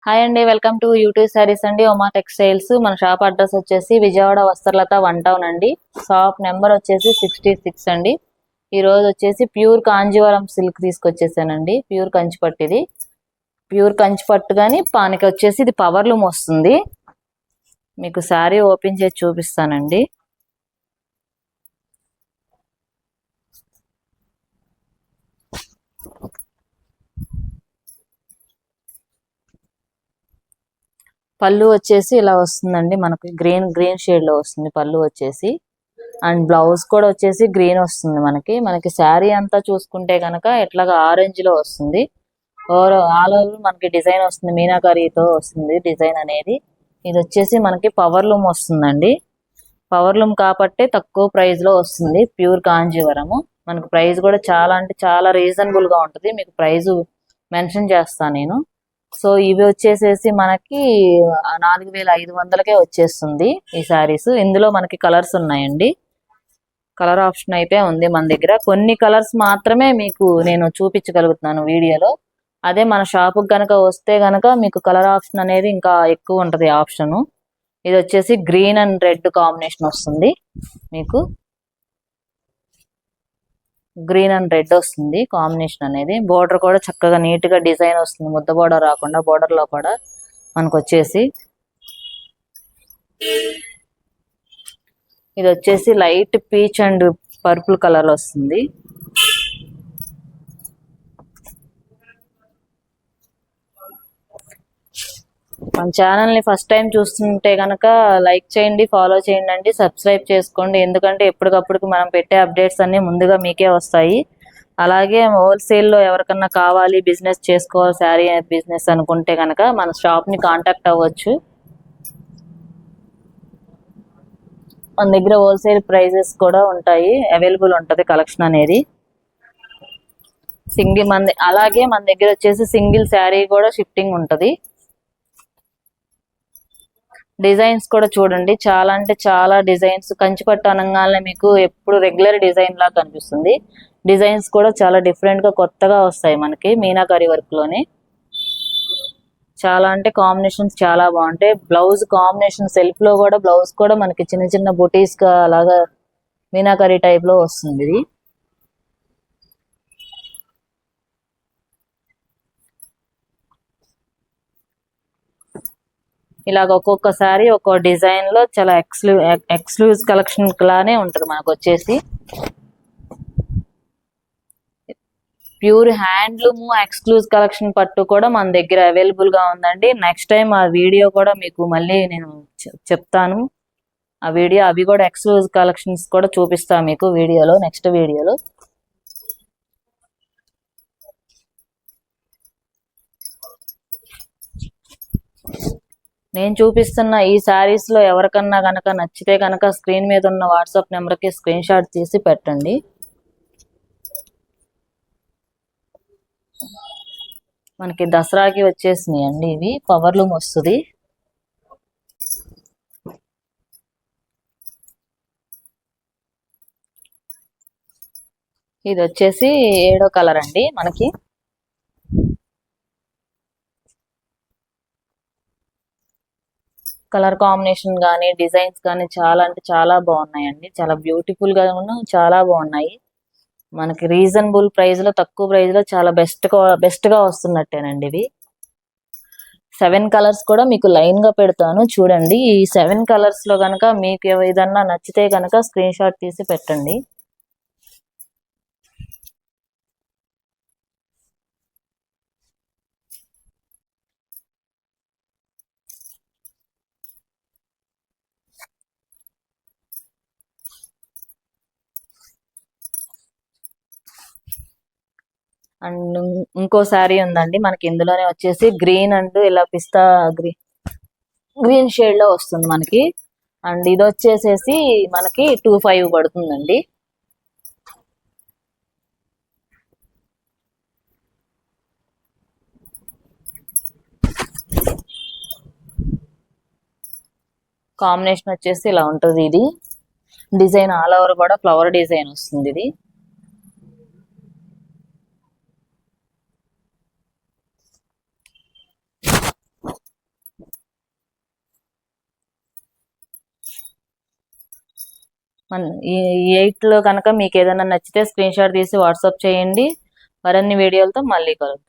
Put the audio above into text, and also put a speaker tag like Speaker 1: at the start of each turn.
Speaker 1: Hi అండి, welcome to YouTube saris అండి. Uma textiles. మన షాప్ అడ్రస్ వచ్చేసి విజయవాడ వస్త్రలత 1 టౌన్ అండి. షాప్ నెంబర్ వచ్చేసి 66 అండి. ఈ రోజు వచ్చేసి ప్యూర్ కాంజీవరం సిల్క్ తీసుకొచ్చేసానండి. ప్యూర్ కంచిపట్టు. ఇది ప్యూర్ కంచిపట్టు కానీ పానికి వచ్చేసి ఇది పవర్ లూమ్ వస్తుంది. మీకు శారీ ఓపెన్ చేసి చూపిస్తానండి. పళ్ళు వచ్చేసి ఇలా వస్తుందండి. మనకి గ్రీన్ షేడ్ లో వస్తుంది పళ్ళు వచ్చేసి. అండ్ బ్లౌజ్ కూడా వచ్చేసి గ్రీన్ వస్తుంది. మనకి శారీ అంతా చూసుకుంటే కనుక ఎట్లాగా ఆరెంజ్ లో వస్తుంది. ఆల్ ఓవర్ మనకి డిజైన్ వస్తుంది. మీనాకరీతో వస్తుంది డిజైన్ అనేది. ఇది వచ్చేసి మనకి పవర్ లూమ్ వస్తుందండి. పవర్ లూమ్ కాబట్టి తక్కువ ప్రైస్ లో వస్తుంది. ప్యూర్ కాంజీవరము. మనకి ప్రైస్ కూడా చాలా అంటే చాలా రీజనబుల్ గా ఉంటుంది. మీకు ప్రైస్ మెన్షన్ చేస్తాను నేను. సో ఇవి వచ్చేసేసి మనకి 4500కే వచ్చేస్తుంది ఈ శారీస్. ఇందులో మనకి కలర్స్ ఉన్నాయండి. కలర్ ఆప్షన్ అయితే ఉంది మన దగ్గర. కొన్ని కలర్స్ మాత్రమే మీకు నేను చూపించగలుగుతున్నాను వీడియోలో. అదే మన షాపుకి గనక వస్తే గనక మీకు కలర్ ఆప్షన్ అనేది ఇంకా ఎక్కువ ఉంటది ఆప్షన్. ఇది వచ్చేసి గ్రీన్ అండ్ రెడ్ కాంబినేషన్ వస్తుంది. మీకు గ్రీన్ అండ్ రెడ్ వస్తుంది కాంబినేషన్ అనేది. బోర్డర్ కూడా చక్కగా నీట్ గా డిజైన్ వస్తుంది. ముద్ద బోర్డర్ రాకుండా బోర్డర్ లో కూడా మనకు వచ్చేసి ఇది వచ్చేసి light peach and purple colour వస్తుంది. మన ఛానల్ ని ఫస్ట్ టైం చూస్తుంటే కనుక లైక్ చేయండి, ఫాలో చేయండి అండి, సబ్స్క్రైబ్ చేసుకోండి. ఎందుకంటే ఎప్పటికప్పుడు మనం పెట్టే అప్డేట్స్ అన్ని ముందుగా మీకే వస్తాయి. అలాగే హోల్సేల్ లో ఎవరికన్నా కావాలి, బిజినెస్ చేసుకోవాలి, శారీ బిజినెస్ అనుకుంటే కనుక మన షాప్ ని కాంటాక్ట్ అవ్వచ్చు. మన దగ్గర హోల్సేల్ ప్రైజెస్ కూడా ఉంటాయి, అవైలబుల్ ఉంటది కలెక్షన్ అనేది. అలాగే మన దగ్గర వచ్చేసి సింగిల్ శారీ కూడా షిఫ్టింగ్ ఉంటది. డిజైన్స్ కూడా చూడండి, చాలా అంటే చాలా డిజైన్స్. కంచిపట్టు అనగానే మీకు ఎప్పుడు రెగ్యులర్ డిజైన్ లా కనిపిస్తుంది. డిజైన్స్ కూడా చాలా డిఫరెంట్ గా కొత్తగా వస్తాయి మనకి మీనాకరీ వర్క్ లోనే. చాలా అంటే కాంబినేషన్స్ చాలా బాగుంటాయి. బ్లౌజ్ కాంబినేషన్ సెల్ఫ్ లో కూడా బ్లౌజ్ కూడా మనకి చిన్న చిన్న బుటీస్ గా అలాగా మీనాకరీ టైప్ లో వస్తుంది. ఇది ఇలాగ ఒక్కొక్కసారి ఒక్కో డిజైన్ లో చాలా ఎక్స్క్లూజివ్ కలెక్షన్ లానే ఉంటది మనకు వచ్చేసి. ప్యూర్ హ్యాండ్లూమ్ ఎక్స్క్లూజివ్ కలెక్షన్ పట్టు కూడా మన దగ్గర అవైలబుల్ గా ఉందండి. నెక్స్ట్ టైం ఆ వీడియో కూడా మీకు మళ్ళీ నేను చెప్తాను. ఆ వీడియో అవి కూడా ఎక్స్క్లూజివ్ కలెక్షన్స్ కూడా చూపిస్తాను మీకు వీడియోలో, నెక్స్ట్ వీడియోలో. నేను చూపిస్తున్న ఈ శారీస్ లో ఎవరికన్నా గనక నచ్చితే గనక స్క్రీన్ మీద ఉన్న వాట్సాప్ నెంబర్ కి స్క్రీన్ షాట్ తీసి పెట్టండి. మనకి దసరాకి వచ్చేసినాయి అండి. ఇవి పవర్ లూమ్ వస్తుంది. ఇది వచ్చేసి 7వ కలర్ అండి. మనకి కలర్ కాంబినేషన్ కానీ డిజైన్స్ కానీ చాలా అంటే చాలా బాగున్నాయండి. చాలా బ్యూటిఫుల్ గా చాలా బాగున్నాయి. మనకి రీజనబుల్ ప్రైస్ లో, తక్కువ ప్రైస్ లో చాలా బెస్ట్ గా వస్తున్నట్టేనండి. ఇవి 7 కలర్స్ కూడా మీకు లైన్ గా పెడతాను చూడండి. ఈ 7 కలర్స్ లో గనక మీకు ఏదన్నా నచ్చితే గనక స్క్రీన్ షాట్ తీసి పెట్టండి. అండ్ ఇంకో శారీ ఉందండి మనకి. ఇందులోనే వచ్చేసి గ్రీన్ అండ్ ఇలా పిస్తా గ్రీన్ షేడ్ లో వస్తుంది మనకి. అండ్ ఇది వచ్చేసేసి మనకి 25 పడుతుందండి. కాంబినేషన్ వచ్చేసి ఇలా ఉంటుంది. ఇది డిజైన్ ఆల్ ఓవర్ కూడా ఫ్లవర్ డిజైన్ వస్తుంది. ఇది మన ఈ 8 లో కనుక మీకు ఏదైనా నచ్చితే స్క్రీన్ షాట్ తీసి వాట్సాప్ చేయండి. మరిన్ని వీడియోలతో మళ్ళీ కలుద్దాం.